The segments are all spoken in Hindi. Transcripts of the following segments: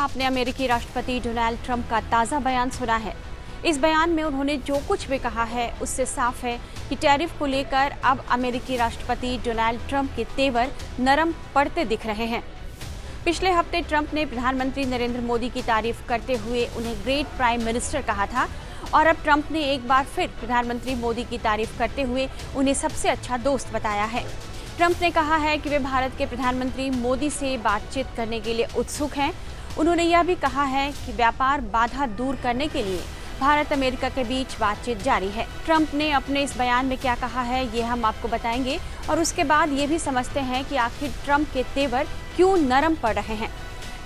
आपने अमेरिकी राष्ट्रपति डोनाल्ड ट्रंप का ताज़ा बयान सुना है। इस बयान में उन्होंने जो कुछ भी कहा है उससे साफ है कि टैरिफ को लेकर अब अमेरिकी राष्ट्रपति डोनाल्ड ट्रंप के तेवर नरम पड़ते दिख रहे हैं। पिछले हफ्ते ट्रंप ने प्रधानमंत्री नरेंद्र मोदी की तारीफ करते हुए उन्हें ग्रेट प्राइम मिनिस्टर कहा था और अब ट्रंप ने एक बार फिर प्रधानमंत्री मोदी की तारीफ करते हुए उन्हें सबसे अच्छा दोस्त बताया है। ट्रंप ने कहा है कि वे भारत के प्रधानमंत्री मोदी से बातचीत करने के लिए उत्सुक हैं। उन्होंने यह भी कहा है कि व्यापार बाधा दूर करने के लिए भारत अमेरिका के बीच बातचीत जारी है। ट्रंप ने अपने इस बयान में क्या कहा है ये हम आपको बताएंगे और उसके बाद ये भी समझते हैं कि आखिर ट्रंप के तेवर क्यों नरम पड़ रहे हैं।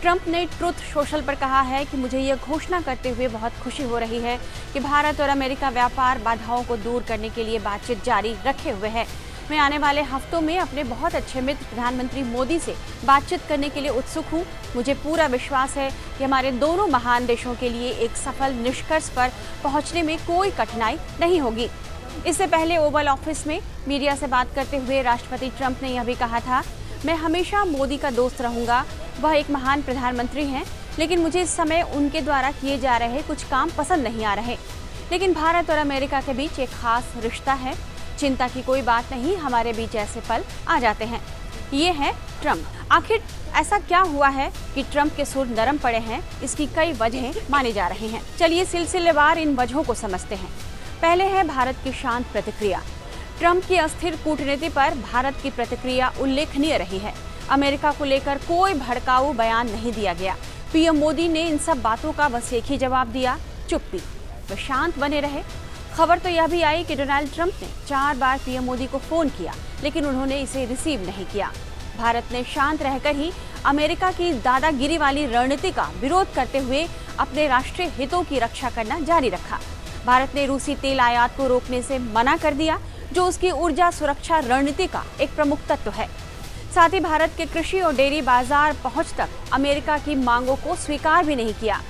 ट्रंप ने ट्रुथ सोशल पर कहा है कि मुझे यह घोषणा करते हुए बहुत खुशी हो रही है कि भारत और अमेरिका व्यापार बाधाओं को दूर करने के लिए बातचीत जारी रखे हुए है। मैं आने वाले हफ्तों में अपने बहुत अच्छे मित्र प्रधानमंत्री मोदी से बातचीत करने के लिए उत्सुक हूं। मुझे पूरा विश्वास है कि हमारे दोनों महान देशों के लिए एक सफल निष्कर्ष पर पहुंचने में कोई कठिनाई नहीं होगी। इससे पहले ओवल ऑफिस में मीडिया से बात करते हुए राष्ट्रपति ट्रंप ने यह भी कहा था, मैं हमेशा मोदी का दोस्त रहूंगा। वह एक महान प्रधानमंत्री हैं, लेकिन मुझे इस समय उनके द्वारा किए जा रहे कुछ काम पसंद नहीं आ रहे। लेकिन भारत और अमेरिका के बीच एक खास रिश्ता है। चिंता की कोई बात नहीं, हमारे बीच ऐसे पल आ जाते हैं। ये है ट्रंप। आखिर ऐसा क्या हुआ है कि ट्रंप के सुर नरम पड़े हैं? इसकी कई वजहें मानी जा रही हैं। चलिए सिलसिलेवार इन वजहों को समझते हैं। पहले है भारत की शांत प्रतिक्रिया। ट्रंप की अस्थिर कूटनीति पर भारत की प्रतिक्रिया उल्लेखनीय रही है। अमेरिका को लेकर कोई भड़काऊ बयान नहीं दिया गया। पीएम मोदी ने इन सब बातों का बस एक ही जवाब दिया, चुप्पी। वे शांत बने रहे। खबर तो यह भी आई कि डोनाल्ड ट्रंप ने 4 बार पीएम मोदी को फोन किया, लेकिन उन्होंने इसे रिसीव नहीं किया। भारत ने शांत रहकर ही अमेरिका की दादागिरी वाली रणनीति का विरोध करते हुए अपने राष्ट्रीय हितों की रक्षा करना जारी रखा। भारत ने रूसी तेल आयात को रोकने से मना कर दिया, जो उसकी ऊर्जा सुरक्षा रणनीति का एक प्रमुख तत्व है। साथ ही भारत के कृषि और डेयरी बाजार पहुंच तक अमेरिका की मांगों को स्वीकार भी नहीं किया।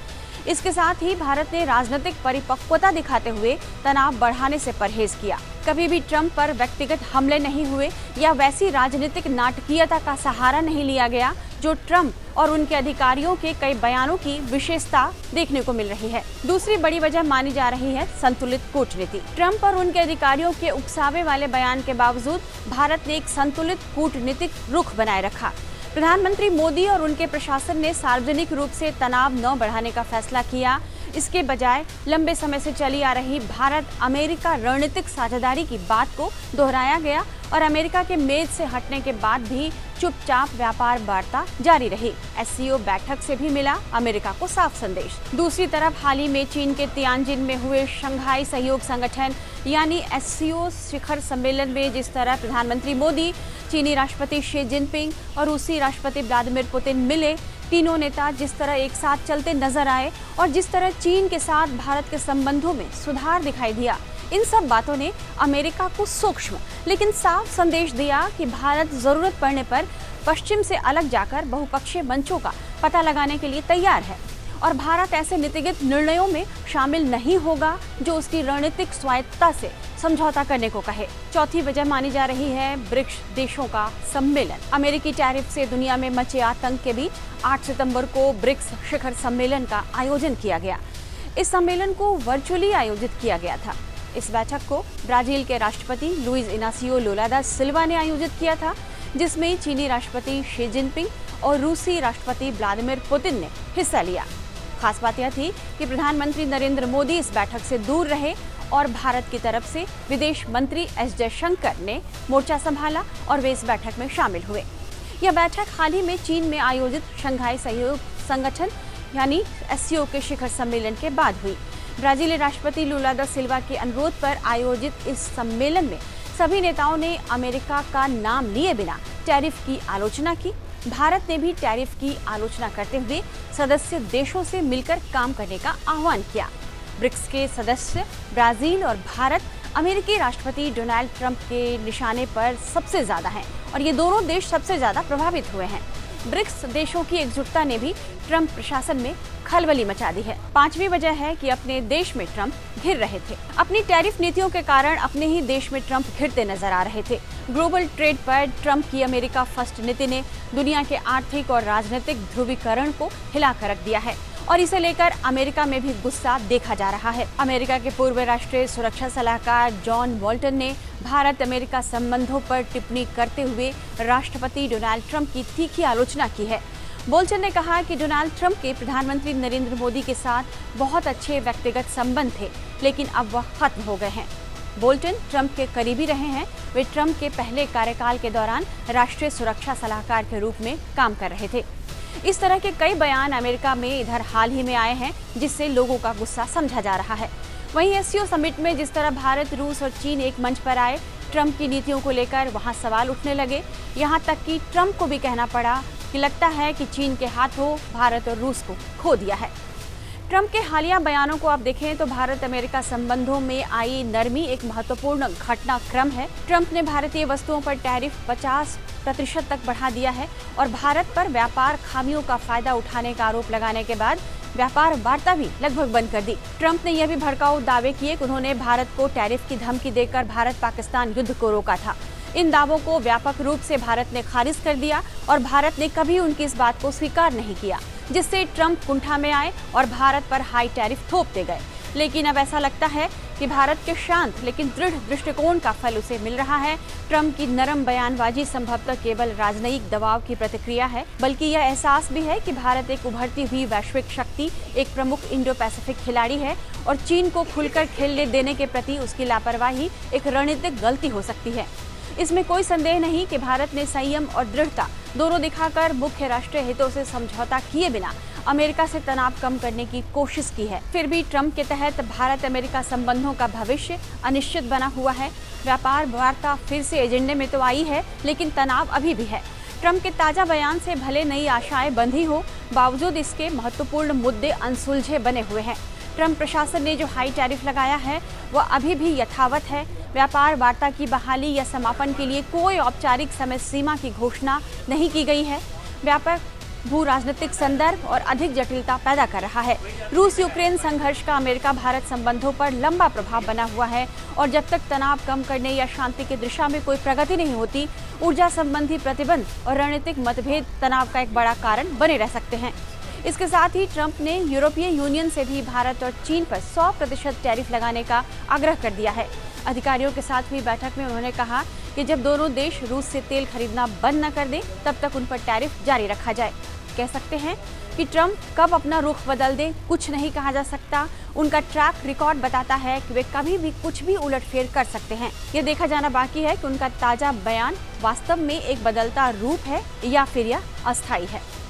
इसके साथ ही भारत ने राजनीतिक परिपक्वता दिखाते हुए तनाव बढ़ाने से परहेज किया। कभी भी ट्रंप पर व्यक्तिगत हमले नहीं हुए या वैसी राजनीतिक नाटकीयता का सहारा नहीं लिया गया जो ट्रंप और उनके अधिकारियों के कई बयानों की विशेषता देखने को मिल रही है। दूसरी बड़ी वजह मानी जा रही है संतुलित कूटनीति। ट्रंप और उनके अधिकारियों के उकसावे वाले बयान के बावजूद भारत ने एक संतुलित कूटनीतिक रुख बनाए रखा। प्रधानमंत्री मोदी और उनके प्रशासन ने सार्वजनिक रूप से तनाव न बढ़ाने का फैसला किया। इसके बजाय लंबे समय से चली आ रही भारत अमेरिका रणनीतिक साझेदारी की बात को दोहराया गया और अमेरिका के मेज से हटने के बाद भी चुपचाप व्यापार वार्ता जारी रही। एससीओ बैठक से भी मिला अमेरिका को साफ संदेश। दूसरी तरफ हाल ही में चीन के तियानजिन में हुए शंघाई सहयोग संगठन यानी एससीओ शिखर सम्मेलन में जिस तरह प्रधानमंत्री मोदी, चीनी राष्ट्रपति शी जिनपिंग और रूसी राष्ट्रपति व्लादिमीर पुतिन मिले, तीनों नेता जिस तरह एक साथ चलते नजर आए और जिस तरह चीन के साथ भारत के संबंधों में सुधार दिखाई दिया, इन सब बातों ने अमेरिका को सूक्ष्म लेकिन साफ संदेश दिया कि भारत जरूरत पड़ने पर पश्चिम से अलग जाकर बहुपक्षीय मंचों का पता लगाने के लिए तैयार है और भारत ऐसे नीतिगत निर्णयों में शामिल नहीं होगा जो उसकी रणनीतिक स्वायत्तता से समझौता करने को कहे। चौथी वजह मानी जा रही है ब्रिक्स देशों का सम्मेलन। अमेरिकी टैरिफ से दुनिया में मचे आतंक के बीच 8 सितंबर को ब्रिक्स शिखर सम्मेलन का आयोजन किया गया। इस सम्मेलन को वर्चुअली आयोजित किया गया था। इस बैठक को ब्राजील के राष्ट्रपति लुइस इनासियो लुला दा सिल्वा ने आयोजित किया था, जिसमें चीनी राष्ट्रपति शी जिनपिंग और रूसी राष्ट्रपति व्लादिमीर पुतिन ने हिस्सा लिया। खास बात यह थी कि प्रधानमंत्री नरेंद्र मोदी इस बैठक से दूर रहे और भारत की तरफ से विदेश मंत्री एस जयशंकर ने मोर्चा संभाला और वे इस बैठक में शामिल हुए। यह बैठक हाल ही में चीन में आयोजित शंघाई सहयोग संगठन यानी एससीओ के शिखर सम्मेलन के बाद हुई। ब्राजीली राष्ट्रपति लुला दा सिल्वा के अनुरोध पर आयोजित इस सम्मेलन में सभी नेताओं ने अमेरिका का नाम लिए बिना टैरिफ की आलोचना की। भारत ने भी टैरिफ की आलोचना करते हुए सदस्य देशों से मिलकर काम करने का आह्वान किया। ब्रिक्स के सदस्य ब्राजील और भारत अमेरिकी राष्ट्रपति डोनाल्ड ट्रंप के निशाने पर सबसे ज्यादा हैं और ये दोनों देश सबसे ज्यादा प्रभावित हुए हैं। ब्रिक्स देशों की एकजुटता ने भी ट्रंप प्रशासन में खलबली मचा दी है। पांचवी वजह है कि अपने देश में ट्रंप घिर रहे थे। अपनी टैरिफ नीतियों के कारण अपने ही देश में ट्रंप घिरते नजर आ रहे थे। ग्लोबल ट्रेड पर ट्रंप की अमेरिका फर्स्ट नीति ने दुनिया के आर्थिक और राजनीतिक ध्रुवीकरण को हिलाकर रख दिया है और इसे लेकर अमेरिका में भी गुस्सा देखा जा रहा है। अमेरिका के पूर्व राष्ट्रीय सुरक्षा सलाहकार जॉन बोल्टन ने भारत अमेरिका संबंधों पर टिप्पणी करते हुए राष्ट्रपति डोनाल्ड ट्रंप की तीखी आलोचना की है। बोल्टन ने कहा कि डोनाल्ड ट्रंप के प्रधानमंत्री नरेंद्र मोदी के साथ बहुत अच्छे व्यक्तिगत संबंध थे, लेकिन अब वह खत्म हो गए हैं। बोल्टन ट्रंप के करीबी रहे हैं। वे ट्रंप के पहले कार्यकाल के दौरान राष्ट्रीय सुरक्षा सलाहकार के रूप में काम कर रहे थे। इस तरह के कई बयान अमेरिका में इधर हाल ही में आए हैं, जिससे लोगों का गुस्सा समझा जा रहा है। वहीं एससीओ समिट में जिस तरह भारत, रूस और चीन एक मंच पर आए, ट्रंप की नीतियों को लेकर वहां सवाल उठने लगे। यहां तक कि ट्रंप को भी कहना पड़ा कि लगता है कि चीन के हाथों भारत और रूस को खो दिया है। ट्रंप के हालिया बयानों को आप देखें तो भारत अमेरिका संबंधों में आई नरमी एक महत्वपूर्ण घटनाक्रम है। ट्रंप ने भारतीय वस्तुओं पर टैरिफ 50% तक बढ़ा दिया है और भारत पर व्यापार खामियों का फायदा उठाने का आरोप लगाने के बाद व्यापार वार्ता भी लगभग बंद कर दी। ट्रंप ने यह भी भड़काऊ दावे किए कि उन्होंने भारत को टैरिफ की धमकी देकर भारत पाकिस्तान युद्ध को रोका था। इन दावों को व्यापक रूप से भारत ने खारिज कर दिया और भारत ने कभी उनकी इस बात को स्वीकार नहीं किया, जिससे ट्रंप कुंठा में आए और भारत पर हाई टैरिफ थोपते गए। लेकिन अब ऐसा लगता है कि भारत के शांत लेकिन दृढ़ दृष्टिकोण का फल उसे मिल रहा है। ट्रंप की नरम बयानबाजी संभवतः केवल राजनयिक दबाव की प्रतिक्रिया है, बल्कि यह एहसास भी है कि भारत एक उभरती हुई वैश्विक शक्ति, एक प्रमुख इंडो पैसिफिक खिलाड़ी है और चीन को खुलकर खेलने देने के प्रति उसकी लापरवाही एक रणनीतिक गलती हो सकती है। इसमें कोई संदेह नहीं कि भारत ने संयम और दृढ़ता दोनों दिखाकर मुख्य राष्ट्रीय हितों से समझौता किए बिना अमेरिका से तनाव कम करने की कोशिश की है। फिर भी ट्रंप के तहत भारत अमेरिका संबंधों का भविष्य अनिश्चित बना हुआ है। व्यापार वार्ता फिर से एजेंडे में तो आई है, लेकिन तनाव अभी भी है। ट्रंप के ताजा बयान से भले नई आशाएं बंधी हो, बावजूद इसके महत्वपूर्ण मुद्दे अनसुलझे बने हुए हैं। ट्रंप प्रशासन ने जो हाई टैरिफ लगाया है वह अभी भी यथावत है। व्यापार वार्ता की बहाली या समापन के लिए कोई औपचारिक समय सीमा की घोषणा नहीं की गई है। व्यापक भू राजनीतिक संदर्भ और अधिक जटिलता पैदा कर रहा है। रूस यूक्रेन संघर्ष का अमेरिका भारत संबंधों पर लंबा प्रभाव बना हुआ है और जब तक तनाव कम करने या शांति की दिशा में कोई प्रगति नहीं होती, ऊर्जा संबंधी प्रतिबंध और रणनीतिक मतभेद तनाव का एक बड़ा कारण बने रह सकते हैं। इसके साथ ही ट्रंप ने यूरोपीय यूनियन से भी भारत और चीन पर 100% टैरिफ लगाने का आग्रह कर दिया है। अधिकारियों के साथ हुई बैठक में उन्होंने कहा कि जब दोनों देश रूस से तेल खरीदना बंद न कर दें, तब तक उन पर टैरिफ जारी रखा जाए। कह सकते हैं कि ट्रंप कब अपना रुख बदल दें, कुछ नहीं कहा जा सकता। उनका ट्रैक रिकॉर्ड बताता है कि वे कभी भी कुछ भी उलटफेर कर सकते हैं। ये देखा जाना बाकी है कि उनका ताजा बयान वास्तव में एक बदलता रूप है या फिर यह अस्थायी है।